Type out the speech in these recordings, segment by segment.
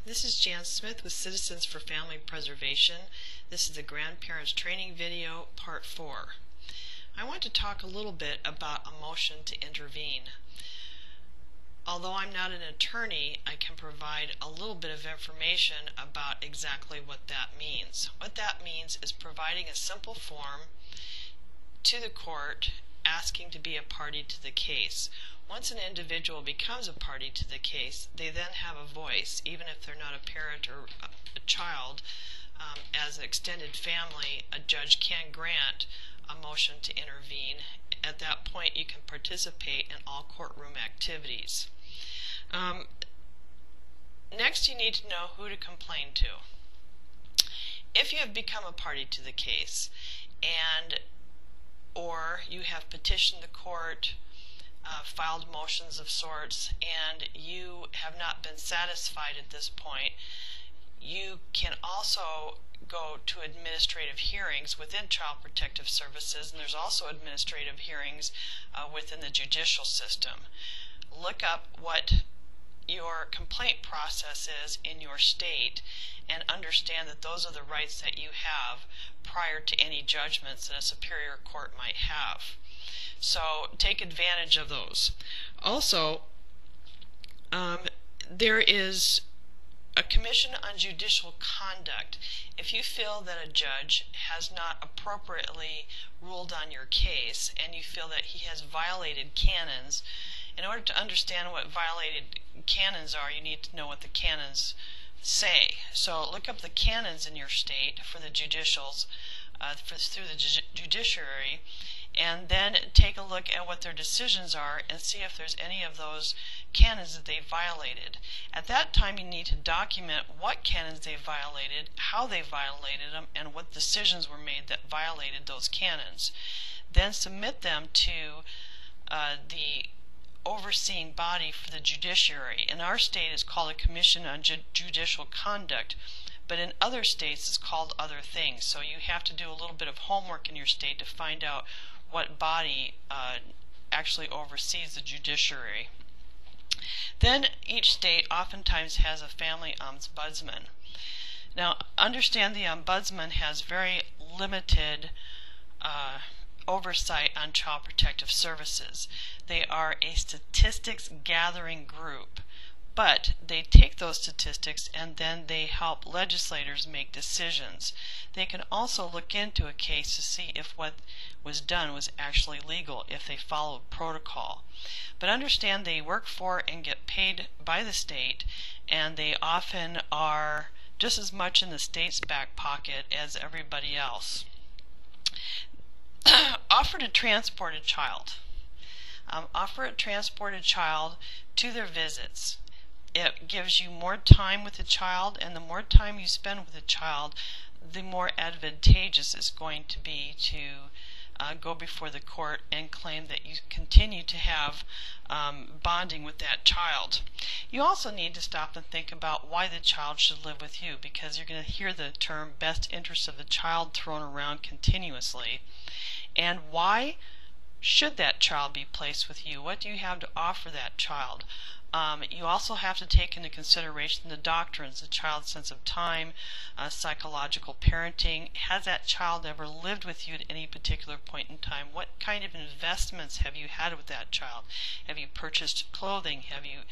this is Jan Smith with Citizens for Family Preservation. This is the Grandparents Training Video, Part 4. I want to talk a little bit about a motion to intervene. Although I'm not an attorney, I can provide a little bit of information about exactly what that means. What that means is providing a simple form to the court asking to be a party to the case. Once an individual becomes a party to the case, they then have a voice, even if they're not a parent or a child. As an extended family, a judge can grant a motion to intervene. At that point, you can participate in all courtroom activities. Next, you need to know who to complain to. If you have become a party to the case, or you have petitioned the court, filed motions of sorts, and you have not been satisfied at this point, you can also go to administrative hearings within Child Protective Services, and there's also administrative hearings within the judicial system. Look up what your complaint process is in your state and understand that those are the rights that you have prior to any judgments that a superior court might have. So take advantage of those. Also, there is a Commission on Judicial Conduct. If you feel that a judge has not appropriately ruled on your case and you feel that he has violated canons, in order to understand what violated canons are, you need to know what the canons say. So look up the canons in your state for the judicials, through the judiciary, and then take a look at what their decisions are and see if there's any of those canons that they violated. At that time, you need to document what canons they violated, how they violated them, and what decisions were made that violated those canons. Then submit them to the overseeing body for the judiciary. In our state, it's called a Commission on Judicial Conduct, but in other states it's called other things. So you have to do a little bit of homework in your state to find out what body actually oversees the judiciary. Then each state oftentimes has a family ombudsman. Now understand the ombudsman has very limited oversight on Child Protective Services. They are a statistics gathering group, but they take those statistics and then they help legislators make decisions. They can also look into a case to see if what was done was actually legal, if they followed protocol. But understand they work for and get paid by the state, and they often are just as much in the state's back pocket as everybody else. Offer to transport a child. Offer a transported child to their visits. It gives you more time with the child, and the more time you spend with the child, the more advantageous it's going to be to go before the court and claim that you continue to have bonding with that child. You also need to stop and think about why the child should live with you, because you're going to hear the term best interest of the child thrown around continuously. And why should that child be placed with you? What do you have to offer that child? You also have to take into consideration the doctrines, the child's sense of time, psychological parenting. Has that child ever lived with you at any particular point in time? What kind of investments have you had with that child? Have you purchased clothing? Have you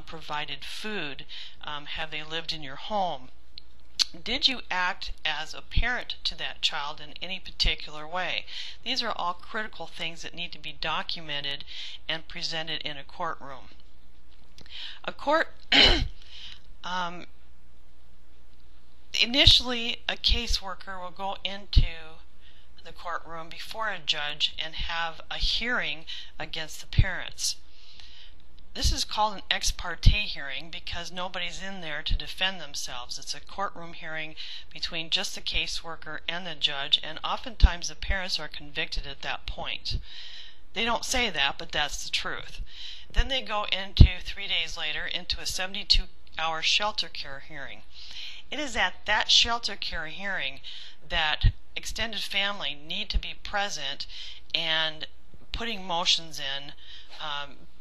provided food? Have they lived in your home? Did you act as a parent to that child in any particular way? These are all critical things that need to be documented and presented in a courtroom. A court, initially a caseworker will go into the courtroom before a judge and have a hearing against the parents. This is called an ex parte hearing because nobody's in there to defend themselves. It's a courtroom hearing between just the caseworker and the judge, and oftentimes the parents are convicted at that point. They don't say that, but that's the truth. Then they go into, 3 days later, into a 72-hour shelter care hearing. It is at that shelter care hearing that extended family need to be present and putting motions in,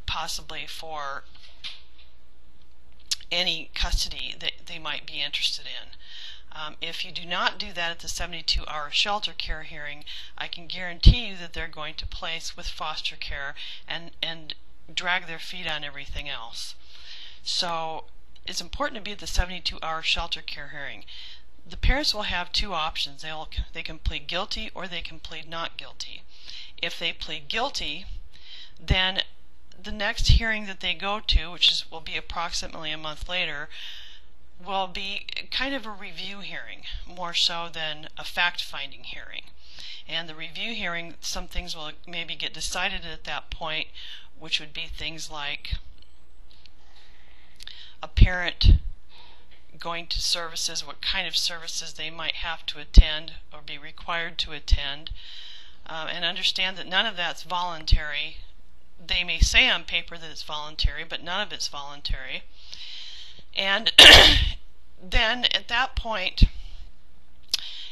possibly for any custody. they might be interested in. If you do not do that at the 72-hour shelter care hearing, I can guarantee you that they're going to place with foster care and drag their feet on everything else. So it's important to be at the 72-hour shelter care hearing. The parents will have two options. They can plead guilty or they can plead not guilty. If they plead guilty, then the next hearing that they go to, which will be approximately a month later, will be kind of a review hearing, more so than a fact-finding hearing. And the review hearing, some things will maybe get decided at that point, which would be things like a parent going to services, what kind of services they might have to attend or be required to attend, and understand that none of that's voluntary. They may say on paper that it's voluntary, but none of it's voluntary. And then at that point,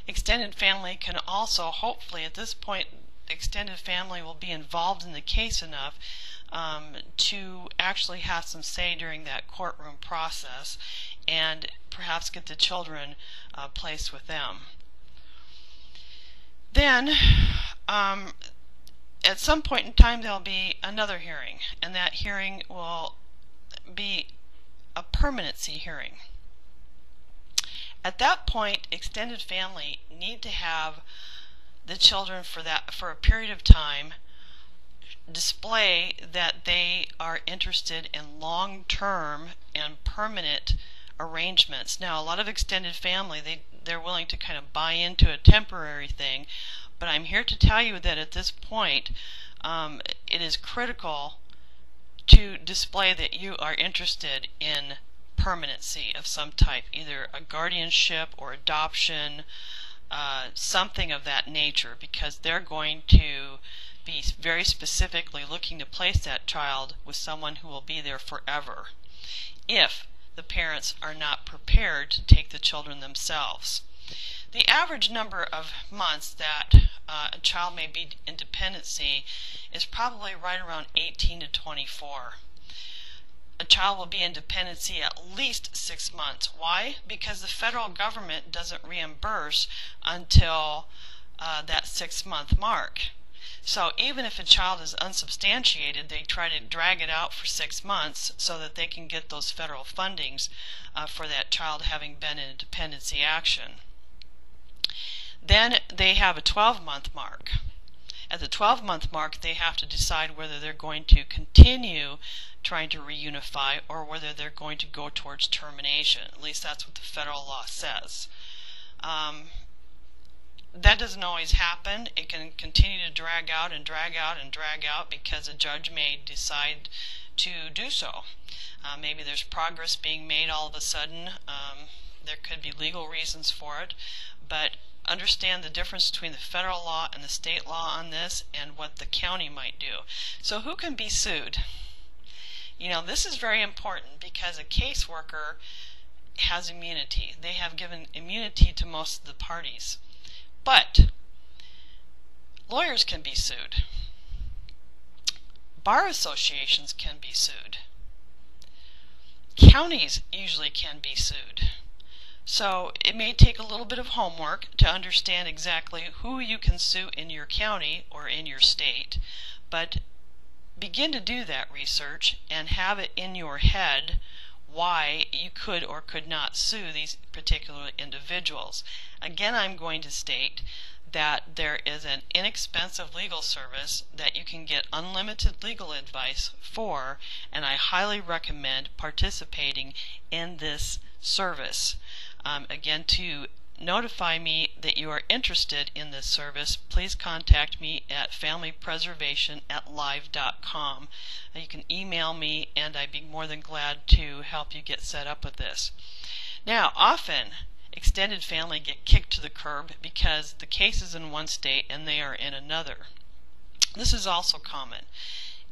extended family can also, hopefully at this point, extended family will be involved in the case enough to actually have some say during that courtroom process and perhaps get the children placed with them. Then at some point in time there'll be another hearing, and that hearing will be a permanency hearing. At that point, extended family need to have the children for a period of time display that they are interested in long-term and permanent arrangements. Now, a lot of extended family, they're willing to kind of buy into a temporary thing, but I'm here to tell you that at this point it is critical to display that you are interested in permanency of some type, either a guardianship or adoption, something of that nature, because they're going to be very specifically looking to place that child with someone who will be there forever if the parents are not prepared to take the children themselves. The average number of months that a child may be in dependency is probably right around 18 to 24. A child will be in dependency at least 6 months. Why? Because the federal government doesn't reimburse until that 6-month mark. So even if a child is unsubstantiated, they try to drag it out for 6 months so that they can get those federal fundings for that child having been in a dependency action. Then they have a 12-month mark. At the 12-month mark, they have to decide whether they're going to continue trying to reunify or whether they're going to go towards termination. At least that's what the federal law says. That doesn't always happen. It can continue to drag out and drag out and drag out because a judge may decide to do so. Maybe there's progress being made all of a sudden. There could be legal reasons for it, but understand the difference between the federal law and the state law on this and what the county might do. So who can be sued? You know, this is very important because a caseworker has immunity. They have given immunity to most of the parties. But lawyers can be sued. Bar associations can be sued. Counties usually can be sued. So it may take a little bit of homework to understand exactly who you can sue in your county or in your state, but begin to do that research and have it in your head why you could or could not sue these particular individuals. Again, I'm going to state that there is an inexpensive legal service that you can get unlimited legal advice for, and I highly recommend participating in this service. Again, to notify me that you are interested in this service, please contact me at familypreservation@live.com. You can email me and I'd be more than glad to help you get set up with this. Now, often extended family get kicked to the curb because the case is in one state and they are in another. This is also common.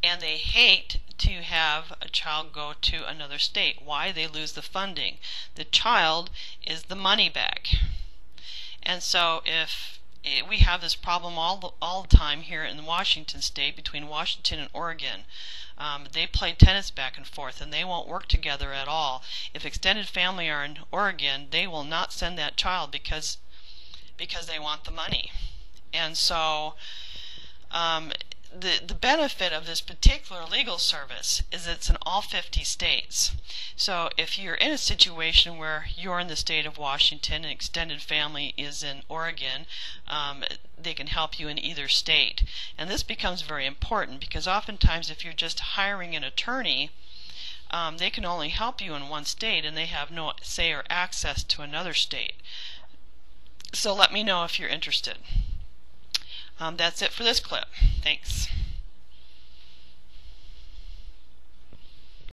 And they hate to have a child go to another state. Why? They lose the funding. The child is the money bag. And so if we have this problem all the time here in Washington state, between Washington and Oregon, They play tennis back and forth, and they won't work together at all. If extended family are in Oregon, they will not send that child because they want the money. And so the benefit of this particular legal service is it's in all 50 states. So if you're in a situation where you're in the state of Washington and extended family is in Oregon, they can help you in either state. And this becomes very important because oftentimes if you're just hiring an attorney, they can only help you in one state and they have no say or access to another state. So let me know if you're interested. That's it for this clip. Thanks.